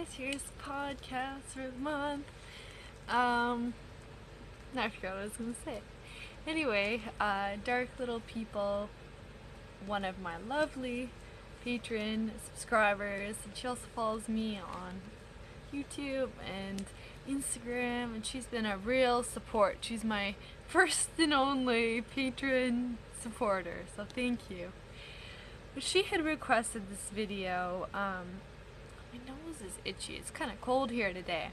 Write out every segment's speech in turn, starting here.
guys, here's the podcast for the month. I forgot what I was gonna say. Anyway, Dark Little People, one of my lovely patron subscribers, and she also follows me on YouTube and Instagram, and she's been a real support. She's my first and only patron supporter, so thank you. But she had requested this video. My nose is itchy. It's kind of cold here today.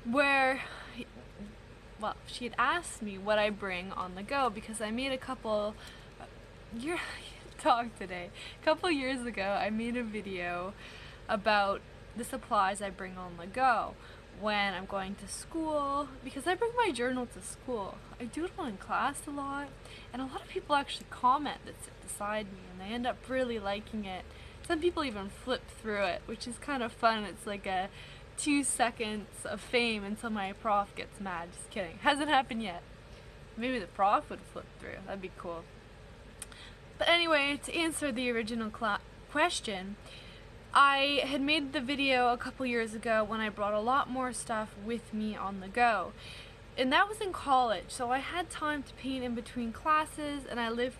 Well, she had asked me what I bring on the go because I made a couple. Talk today. A couple years ago, I made a video about the supplies I bring on the go when I'm going to school, because I bring my journal to school. I doodle in class a lot, and a lot of people actually comment that sit beside me, and they end up really liking it. Some people even flip through it, which is kind of fun. It's like a 2 seconds of fame until my prof gets mad. Just kidding. Hasn't happened yet. Maybe the prof would flip through. That'd be cool. But anyway, to answer the original question, I had made the video a couple years ago when I brought a lot more stuff with me on the go. And that was in college, so I had time to paint in between classes, and I lived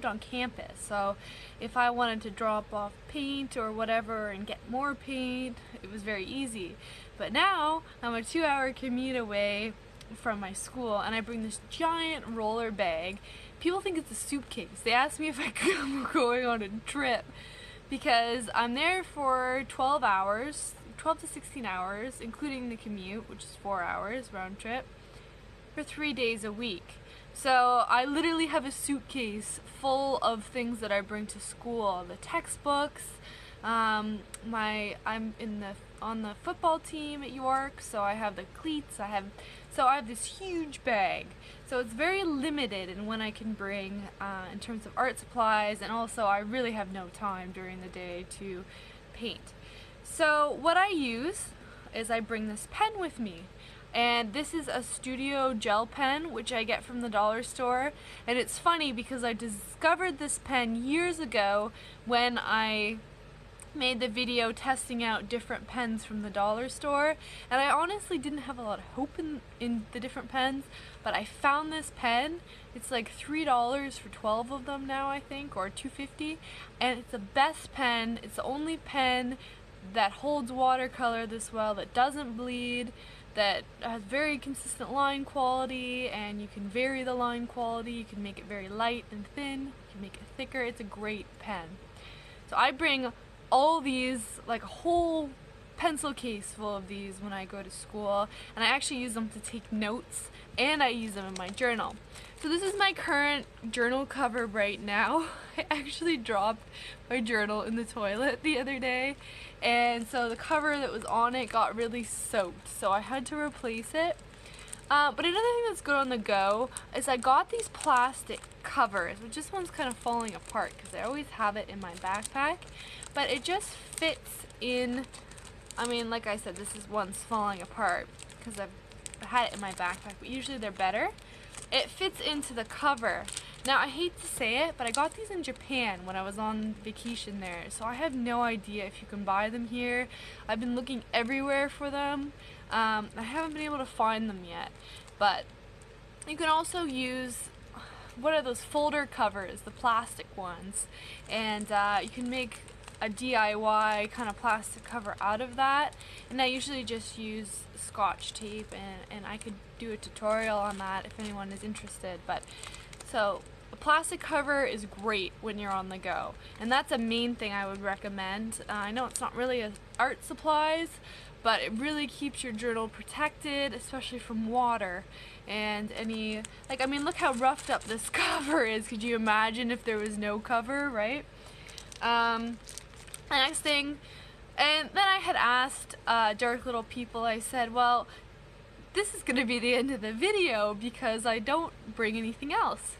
on campus, so if I wanted to drop off paint or whatever and get more paint, it was very easy. But now, I'm a 2-hour commute away from my school, and I bring this giant roller bag. People think it's a suitcase. They ask me if I'm going on a trip, because I'm there for 12 hours, 12 to 16 hours, including the commute, which is 4 hours round trip, for 3 days a week. So I literally have a suitcase full of things that I bring to school. The textbooks, I'm on the football team at York, so I have the cleats, I have this huge bag. So it's very limited in when I can bring in terms of art supplies, and also I really have no time during the day to paint. So what I use is I bring this pen with me, and this is a Studio gel pen which I get from the dollar store. And it's funny because I discovered this pen years ago when I made the video testing out different pens from the dollar store, and I honestly didn't have a lot of hope in the different pens, but I found this pen. It's like $3 for 12 of them now, I think, or $2.50, and it's the best pen. It's the only pen that holds watercolor this well, that doesn't bleed, that has very consistent line quality, and you can vary the line quality. You can make it very light and thin, you can make it thicker. It's a great pen. So I bring all these, like a whole pencil case full of these when I go to school, and I actually use them to take notes, and I use them in my journal. So this is my current journal cover right now. I actually dropped my journal in the toilet the other day, and so the cover that was on it got really soaked, so I had to replace it. But another thing that's good on the go is I got these plastic covers, which this one's kind of falling apart because I always have it in my backpack, but it just fits in. I mean, like I said, this is one's falling apart because I've had it in my backpack, but usually they're better. It fits into the cover. Now, I hate to say it, but I got these in Japan when I was on vacation there, so I have no idea if you can buy them here. I've been looking everywhere for them. I haven't been able to find them yet, but you can also use, what are those folder covers, the plastic ones, and you can make a DIY kind of plastic cover out of that, and I usually just use Scotch tape, and I could do a tutorial on that if anyone is interested. But so a plastic cover is great when you're on the go, and that's a main thing I would recommend. I know it's not really art supplies, but it really keeps your journal protected, especially from water and any, like, I mean, look how roughed up this cover is. Could you imagine if there was no cover, right? The next thing, and then I had asked Dark Little People, I said, well, this is going to be the end of the video because I don't bring anything else.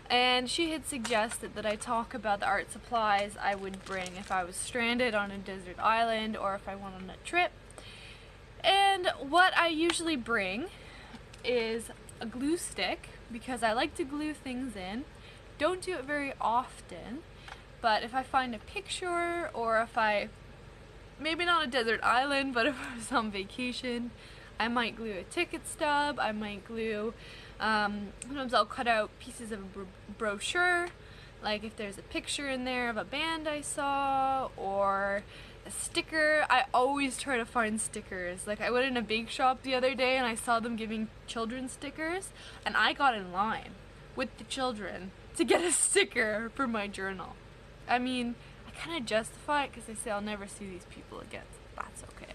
And she had suggested that I talk about the art supplies I would bring if I was stranded on a desert island or if I went on a trip. And what I usually bring is a glue stick, because I like to glue things in. Don't do it very often, but if I find a picture or if I maybe not a desert island, but if I was on vacation, I might glue a ticket stub, I might glue, sometimes I'll cut out pieces of a brochure, like if there's a picture in there of a band I saw, or a sticker. I always try to find stickers. Like I went in a bake shop the other day and I saw them giving children stickers, and I got in line with the children to get a sticker for my journal. I mean, I kind of justify it because they say I'll never see these people again. So that's okay.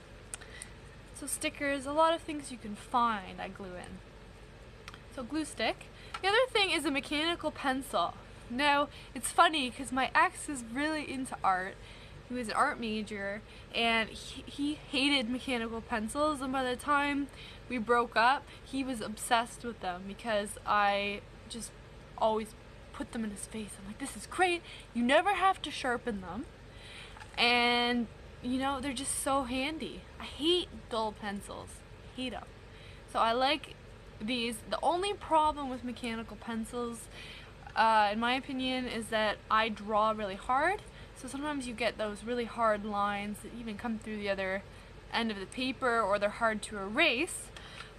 So stickers, a lot of things you can find I glue in. So glue stick. The other thing is a mechanical pencil. Now, it's funny because my ex is really into art. He was an art major, and he hated mechanical pencils, and by the time we broke up, he was obsessed with them because I just always put them in his face. I'm like, this is great, you never have to sharpen them, and you know, they're just so handy. I hate dull pencils, hate them. So I like these. The only problem with mechanical pencils, in my opinion, is that I draw really hard. So sometimes you get those really hard lines that even come through the other end of the paper, or they're hard to erase.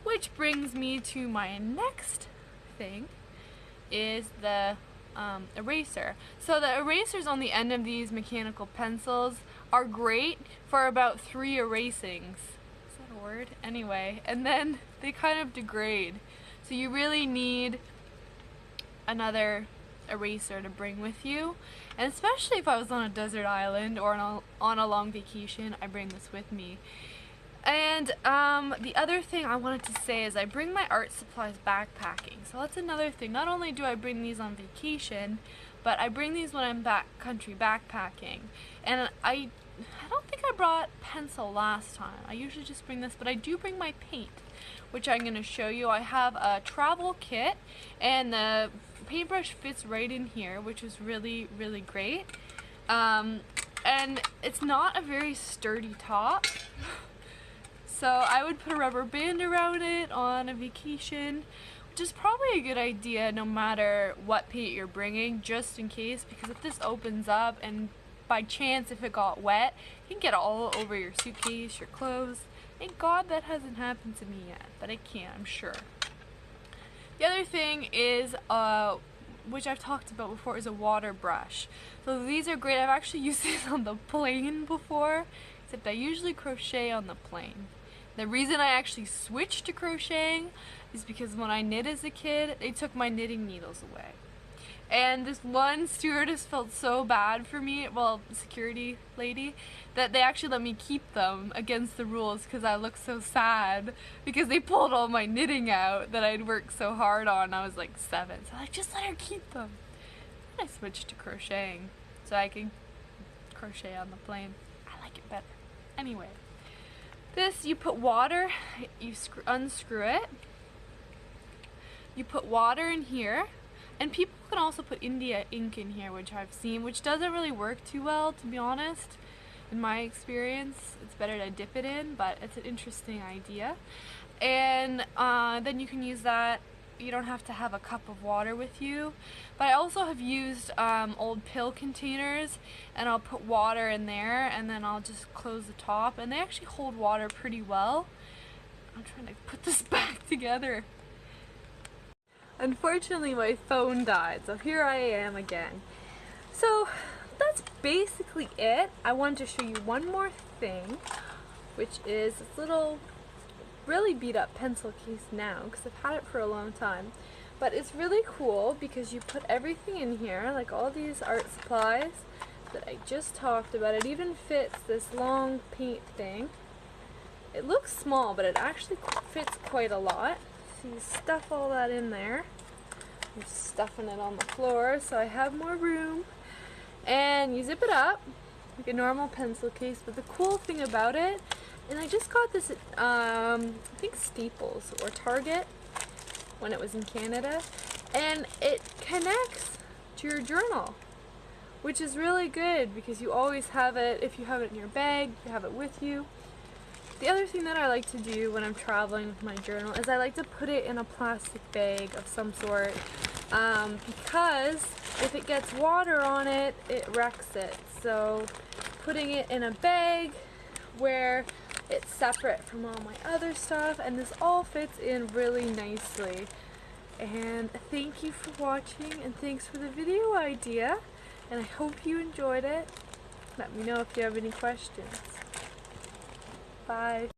Which brings me to my next thing, is the eraser. So the erasers on the end of these mechanical pencils are great for about 3 erasings. Is that a word? Anyway, and then they kind of degrade. So you really need another eraser to bring with you, and especially if I was on a desert island or on a long vacation, I bring this with me. And the other thing I wanted to say is I bring my art supplies backpacking. So that's another thing. Not only do I bring these on vacation, but I bring these when I'm backcountry backpacking. And I don't think I brought pencil last time. I usually just bring this, but I do bring my paint, which I'm going to show you. I have a travel kit, and the paintbrush fits right in here, which is really, really great. And it's not a very sturdy top, so I would put a rubber band around it on a vacation, which is probably a good idea no matter what paint you're bringing, just in case, because if this opens up and by chance if it got wet, you can get all over your suitcase, your clothes. Thank God that hasn't happened to me yet, but it can, I'm sure. The other thing is, which I've talked about before, is a water brush. So these are great. I've actually used these on the plane before, except I usually crochet on the plane. The reason I actually switched to crocheting is because when I knit as a kid, they took my knitting needles away. And this one stewardess felt so bad for me, well, security lady, that they actually let me keep them against the rules because I looked so sad because they pulled all my knitting out that I'd worked so hard on. I was like 7, so I just let her keep them. And I switched to crocheting so I could crochet on the plane. I like it better. Anyway, this, you put water, you unscrew it, you put water in here. And people can also put India ink in here, which I've seen, which doesn't really work too well, to be honest. In my experience, it's better to dip it in, but it's an interesting idea. And then you can use that. You don't have to have a cup of water with you. But I also have used old pill containers, and I'll put water in there, and then I'll just close the top, and they actually hold water pretty well. I'm trying to put this back together. Unfortunately, my phone died, so here I am again. So that's basically it. I wanted to show you one more thing, which is this little really beat up pencil case now, because I've had it for a long time. But it's really cool because you put everything in here, like all these art supplies that I just talked about. It even fits this long paint thing. It looks small, but it actually fits quite a lot. So you stuff all that in there. I'm stuffing it on the floor so I have more room. And you zip it up like a normal pencil case, but the cool thing about it, and I just got this at I think Staples or Target when it was in Canada, and it connects to your journal, which is really good because you always have it. If you have it in your bag, you have it with you. The other thing that I like to do when I'm traveling with my journal is I like to put it in a plastic bag of some sort, because if it gets water on it, it wrecks it. So putting it in a bag where it's separate from all my other stuff, and this all fits in really nicely. And thank you for watching, and thanks for the video idea, and I hope you enjoyed it. Let me know if you have any questions. Bye.